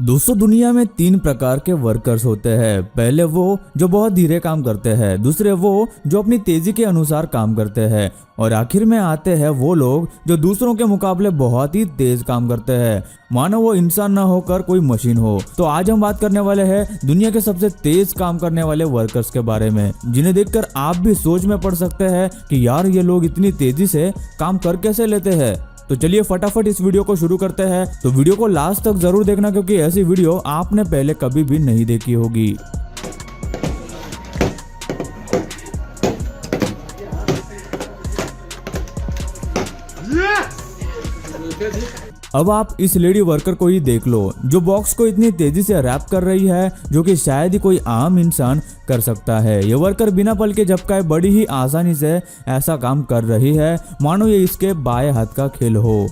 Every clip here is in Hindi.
दोस्तों दुनिया में तीन प्रकार के वर्कर्स होते हैं। पहले वो जो बहुत धीरे काम करते हैं, दूसरे वो जो अपनी तेजी के अनुसार काम करते हैं और आखिर में आते हैं वो लोग जो दूसरों के मुकाबले बहुत ही तेज काम करते हैं, मानो वो इंसान ना होकर कोई मशीन हो। तो आज हम बात करने वाले हैं दुनिया के सबसे तेज काम करने वाले वर्कर्स के बारे में, जिन्हें देखकर आप भी सोच में पड़ सकते हैं कि यार ये लोग इतनी तेजी से काम कर कैसे लेते हैं। तो चलिए फटाफट इस वीडियो को शुरू करते हैं। तो वीडियो को लास्ट तक जरूर देखना क्योंकि ऐसी वीडियो आपने पहले कभी भी नहीं देखी होगी। अब आप इस लेडी वर्कर को ही देख लो जो बॉक्स को इतनी तेजी से रैप कर रही है जो कि शायद ही कोई आम इंसान कर सकता है। ये वर्कर बिना पल के झपकाए बड़ी ही आसानी से ऐसा काम कर रही है मानो ये इसके बाएं हाथ का खेल हो।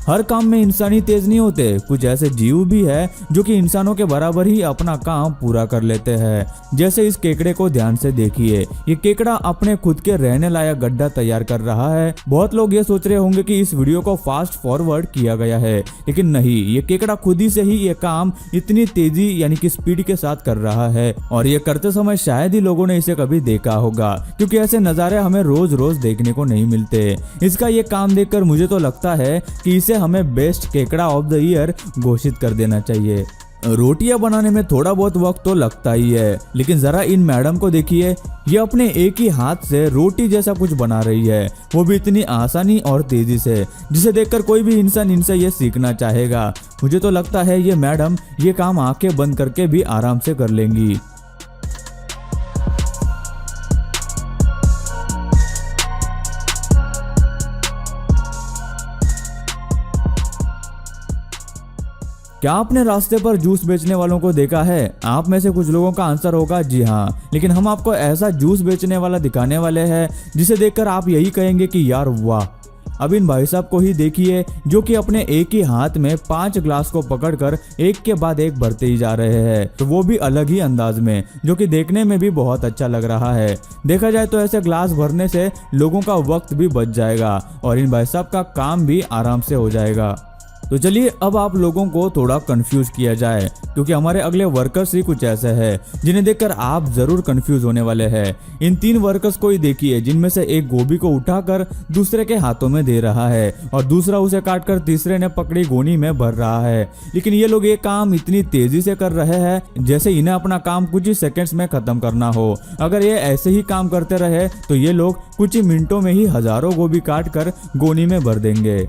हर काम में इंसानी तेज नहीं होते, कुछ ऐसे जीव भी है जो कि इंसानों के बराबर ही अपना काम पूरा कर लेते हैं। जैसे इस केकड़े को ध्यान से देखिए, ये केकड़ा अपने खुद के रहने लायक गड्ढा तैयार कर रहा है। बहुत लोग ये सोच रहे होंगे कि इस वीडियो को फास्ट फॉरवर्ड किया गया है, लेकिन नहीं, ये केकड़ा खुद ही से ही ये काम इतनी तेजी यानी कि स्पीड के साथ कर रहा है और ये करते समय शायद ही लोगों ने इसे कभी देखा होगा क्योंकि ऐसे नजारे हमें रोज रोज देखने को नहीं मिलते। इसका ये काम देखकर मुझे तो लगता है कि इसे हमें बेस्ट केकड़ा ऑफ द ईयर घोषित कर देना चाहिए। रोटियां बनाने में थोड़ा बहुत वक्त तो लगता ही है, लेकिन जरा इन मैडम को देखिए, ये अपने एक ही हाथ से रोटी जैसा कुछ बना रही है, वो भी इतनी आसानी और तेजी से, जिसे देखकर कोई भी इंसान इनसे ये सीखना चाहेगा। मुझे तो लगता है ये मैडम ये काम आंखें बंद करके भी आराम से कर लेंगी। क्या आपने रास्ते पर जूस बेचने वालों को देखा है? आप में से कुछ लोगों का आंसर होगा जी हाँ, लेकिन हम आपको ऐसा जूस बेचने वाला दिखाने वाले हैं जिसे देखकर आप यही कहेंगे कि यार वाह। अब इन भाई साहब को ही देखिए जो कि अपने एक ही हाथ में 5 ग्लास को पकड़कर एक के बाद एक भरते ही जा रहे हैं, तो वो भी अलग ही अंदाज में, जो कि देखने में भी बहुत अच्छा लग रहा है। देखा जाए तो ऐसे ग्लास भरने से लोगों का वक्त भी बच जाएगा और इन भाई साहब का काम भी आराम से हो जाएगा। तो चलिए अब आप लोगों को थोड़ा कंफ्यूज किया जाए क्योंकि हमारे अगले वर्कर्स ही कुछ ऐसे हैं जिन्हें देखकर आप जरूर कंफ्यूज होने वाले हैं। इन 3 वर्कर्स को ही देखिए जिनमें से एक गोभी को उठाकर दूसरे के हाथों में दे रहा है और दूसरा उसे काटकर तीसरे ने पकड़ी गोनी में भर रहा है। लेकिन ये लोग ये काम इतनी तेजी से कर रहे हैं जैसे इन्हें अपना काम कुछ ही सेकेंड्स में खत्म करना हो। अगर ये ऐसे ही काम करते रहे तो ये लोग कुछ ही मिनटों में ही हजारों गोभी काट कर गोनी में भर देंगे।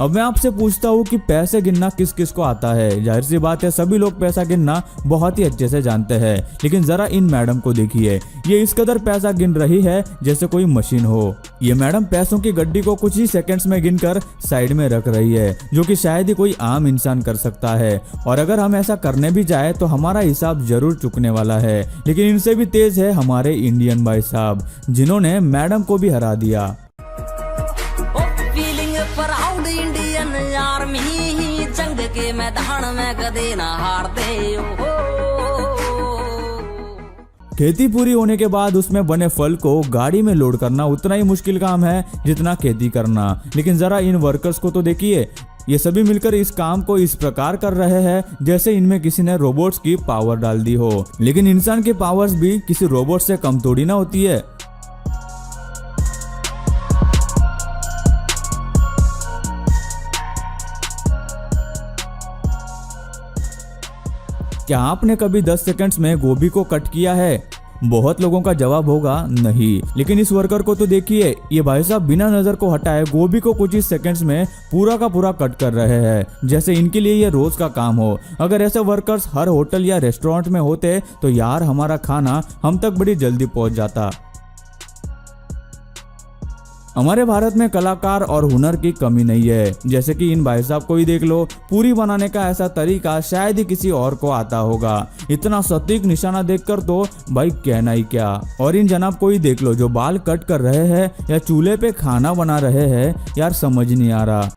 अब मैं आपसे पूछता हूँ कि पैसे गिनना किस किस को आता है? जाहिर सी बात है सभी लोग पैसा गिनना बहुत ही अच्छे से जानते हैं, लेकिन जरा इन मैडम को देखिए, ये इस कदर पैसा गिन रही है जैसे कोई मशीन हो। ये मैडम पैसों की गड्डी को कुछ ही सेकंड्स में गिनकर साइड में रख रही है, जो कि शायद ही कोई आम इंसान कर सकता है। और अगर हम ऐसा करने भी जाए तो हमारा हिसाब जरूर चुकने वाला है। लेकिन इनसे भी तेज है हमारे इंडियन भाई साहब, जिन्होंने मैडम को भी हरा दिया। प्राउड इंडियन आर्मी, जंग के मैदान में कदे ना हारते हो। खेती पूरी होने के बाद उसमें बने फल को गाड़ी में लोड करना उतना ही मुश्किल काम है जितना खेती करना। लेकिन जरा इन वर्कर्स को तो देखिए, ये सभी मिलकर इस काम को इस प्रकार कर रहे हैं जैसे इनमें किसी ने रोबोट्स की पावर डाल दी हो। लेकिन इंसान की पावर्स भी किसी रोबोट से कम थोड़ी ना होती है। क्या आपने कभी 10 सेकंड्स में गोभी को कट किया है? बहुत लोगों का जवाब होगा नहीं। लेकिन इस वर्कर को तो देखिए, ये भाई साहब बिना नजर को हटाए गोभी को कुछ ही सेकंड्स में पूरा का पूरा कट कर रहे हैं जैसे इनके लिए ये रोज का काम हो। अगर ऐसे वर्कर्स हर होटल या रेस्टोरेंट में होते तो यार हमारा खाना हम तक बड़ी जल्दी पहुंच जाता। हमारे भारत में कलाकार और हुनर की कमी नहीं है, जैसे कि इन भाई साहब को ही देख लो, पूरी बनाने का ऐसा तरीका शायद ही किसी और को आता होगा। इतना सटीक निशाना देखकर तो भाई कहना ही क्या। और इन जनाब को ही देख लो जो बाल कट कर रहे हैं या चूल्हे पे खाना बना रहे हैं, यार समझ नहीं आ रहा।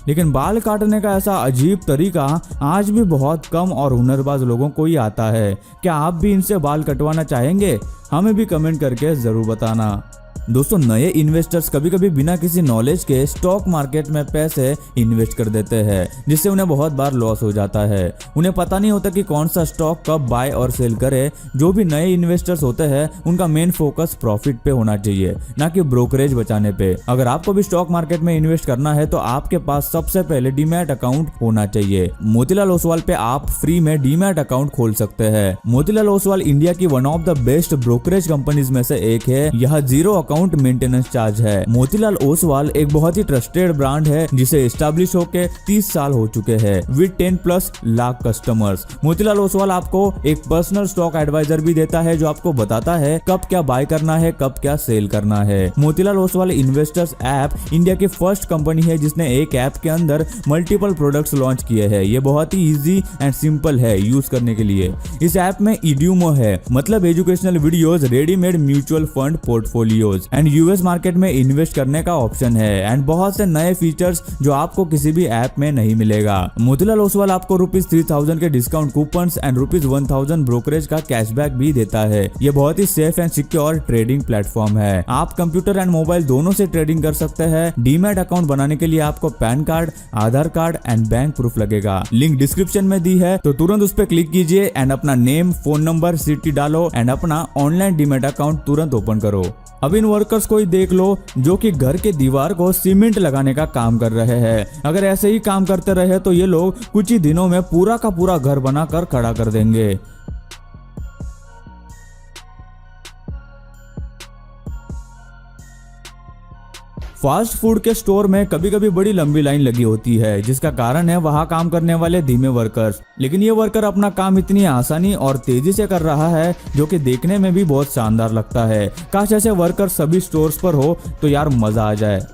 लेकिन बाल काटने का ऐसा अजीब तरीका आज भी बहुत कम और हुनरबाज लोगों को ही आता है। क्या आप भी इनसे बाल कटवाना चाहेंगे? हमें भी कमेंट करके जरूर बताना। दोस्तों, नए इन्वेस्टर्स कभी कभी बिना किसी नॉलेज के स्टॉक मार्केट में पैसे इन्वेस्ट कर देते हैं, जिससे उन्हें बहुत बार लॉस हो जाता है। उन्हें पता नहीं होता कि कौन सा स्टॉक कब बाय और सेल करे। जो भी नए इन्वेस्टर्स होते हैं उनका मेन फोकस प्रॉफिट पे होना चाहिए, ना कि ब्रोकरेज बचाने पे। अगर आपको भी स्टॉक मार्केट में इन्वेस्ट करना है तो आपके पास सबसे पहले डीमैट अकाउंट होना चाहिए। मोतीलाल ओसवाल पे आप फ्री में डीमैट अकाउंट खोल सकते हैं। मोतीलाल ओसवाल इंडिया की one of the best brokerage companies में से एक है। यह 0 अकाउंट मेंटेनेंस चार्ज है। मोतीलाल ओसवाल एक बहुत ही ट्रस्टेड ब्रांड है जिसे एस्टैब्लिश होके 30 साल हो चुके हैं विद 10+ लाख कस्टमर्स। मोतीलाल ओसवाल आपको एक पर्सनल स्टॉक एडवाइजर भी देता है जो आपको बताता है कब क्या बाय करना है, कब क्या सेल करना है। Motilal Oswal investors app India की फर्स्ट कंपनी है जिसने एक ऐप के अंदर मल्टीपल प्रोडक्ट्स लॉन्च किए हैं। ये बहुत ही इजी एंड सिंपल है यूज करने के लिए। इस ऐप में इड्यूमो है, मतलब educational videos, readymade mutual fund portfolios and US market में इन्वेस्ट करने का ऑप्शन है एंड बहुत से नए फीचर्स जो आपको किसी भी ऐप में नहीं मिलेगा। मोतीलाल ओसवाल आपको ₹3000 के डिस्काउंट कूपन्स एंड ₹1000 ब्रोकरेज का कैशबैक भी देता है। ये बहुत ही safe and secure trading platform है। आप कंप्यूटर एंड मोबाइल दोनों से ट्रेडिंग कर सकते हैं। डीमैट अकाउंट बनाने के लिए आपको pan card, Aadhaar card and bank proof लगेगा। लिंक डिस्क्रिप्शन में दी है, तो तुरंत उस पर क्लिक कीजिए एंड अपना नेम, फोन नंबर, सिटी डालो एंड अपना ऑनलाइन डीमैट अकाउंट तुरंत ओपन करो। अब इन वर्कर्स को ही देख लो जो कि घर के दीवार को सीमेंट लगाने का काम कर रहे हैं। अगर ऐसे ही काम करते रहे तो ये लोग कुछ ही दिनों में पूरा का पूरा घर बनाकर खड़ा कर देंगे। फास्ट फूड के स्टोर में कभी कभी बड़ी लंबी लाइन लगी होती है, जिसका कारण है वहां काम करने वाले धीमे वर्कर्स। लेकिन ये वर्कर अपना काम इतनी आसानी और तेजी से कर रहा है जो कि देखने में भी बहुत शानदार लगता है। काश ऐसे वर्कर सभी स्टोर्स पर हो तो यार मजा आ जाए।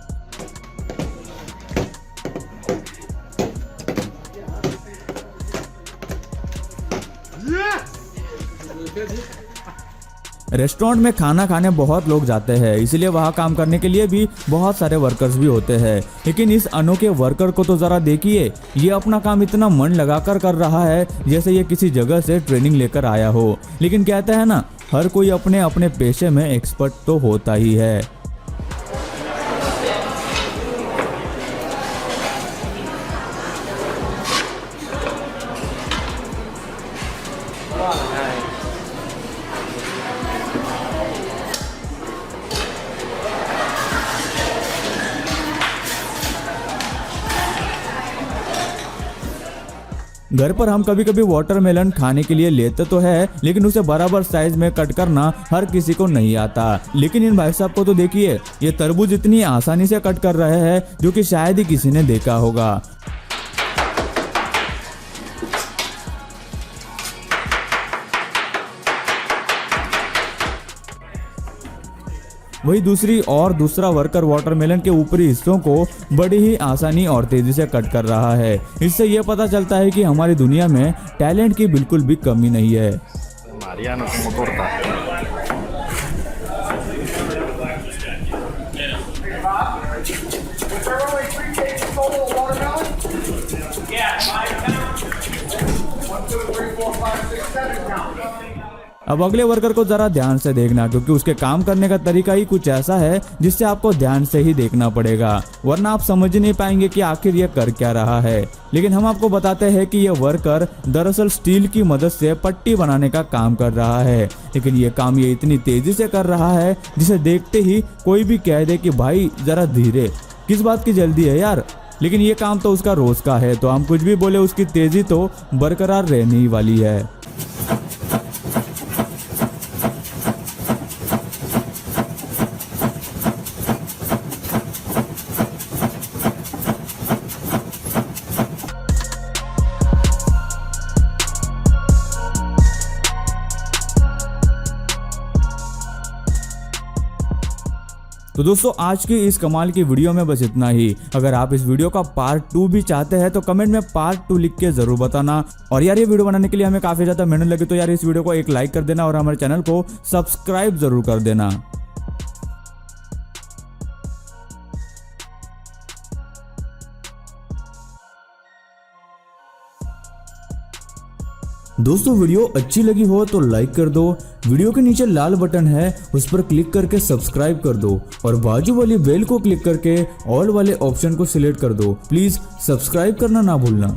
रेस्टोरेंट में खाना खाने बहुत लोग जाते हैं, इसलिए वहाँ काम करने के लिए भी बहुत सारे वर्कर्स भी होते हैं। लेकिन इस अनोखे वर्कर को तो जरा देखिए, ये अपना काम इतना मन लगाकर कर रहा है जैसे ये किसी जगह से ट्रेनिंग लेकर आया हो। लेकिन कहते हैं ना, हर कोई अपने अपने पेशे में एक्सपर्ट तो होता ही है। घर पर हम कभी कभी वाटरमेलन खाने के लिए लेते तो है, लेकिन उसे बराबर साइज में कट करना हर किसी को नहीं आता। लेकिन इन भाई साहब को तो देखिए, ये तरबूज इतनी आसानी से कट कर रहे हैं जो कि शायद ही किसी ने देखा होगा। वही दूसरा वर्कर वाटरमेलन के ऊपरी हिस्सों को बड़ी ही आसानी और तेजी से कट कर रहा है। इससे यह पता चलता है कि हमारी दुनिया में टैलेंट की बिल्कुल भी कमी नहीं है। Mariano, como corta. अब अगले वर्कर को जरा ध्यान से देखना, क्योंकि उसके काम करने का तरीका ही कुछ ऐसा है जिससे आपको ध्यान से ही देखना पड़ेगा, वरना आप समझ नहीं पाएंगे कि आखिर ये कर क्या रहा है। लेकिन हम आपको बताते हैं कि यह वर्कर दरअसल स्टील की मदद से पट्टी बनाने का काम कर रहा है। लेकिन ये काम ये इतनी तेजी से कर रहा है जिसे देखते ही कोई भी कह दे कि भाई जरा धीरे, किस बात की जल्दी है यार। लेकिन ये काम तो उसका रोज का है, तो हम कुछ भी बोले उसकी तेजी तो बरकरार रहने ही वाली है। तो दोस्तों, आज की इस कमाल की वीडियो में बस इतना ही। अगर आप इस वीडियो का पार्ट 2 भी चाहते हैं तो कमेंट में पार्ट 2 लिख के जरूर बताना। और यार, ये वीडियो बनाने के लिए हमें काफी ज्यादा मेहनत लगी, तो यार इस वीडियो को एक लाइक कर देना और हमारे चैनल को सब्सक्राइब जरूर कर देना। दोस्तों वीडियो अच्छी लगी हो तो लाइक कर दो, वीडियो के नीचे लाल बटन है उस पर क्लिक करके सब्सक्राइब कर दो और बाजू वाली बेल को क्लिक करके ऑल वाले ऑप्शन को सिलेक्ट कर दो। प्लीज सब्सक्राइब करना ना भूलना।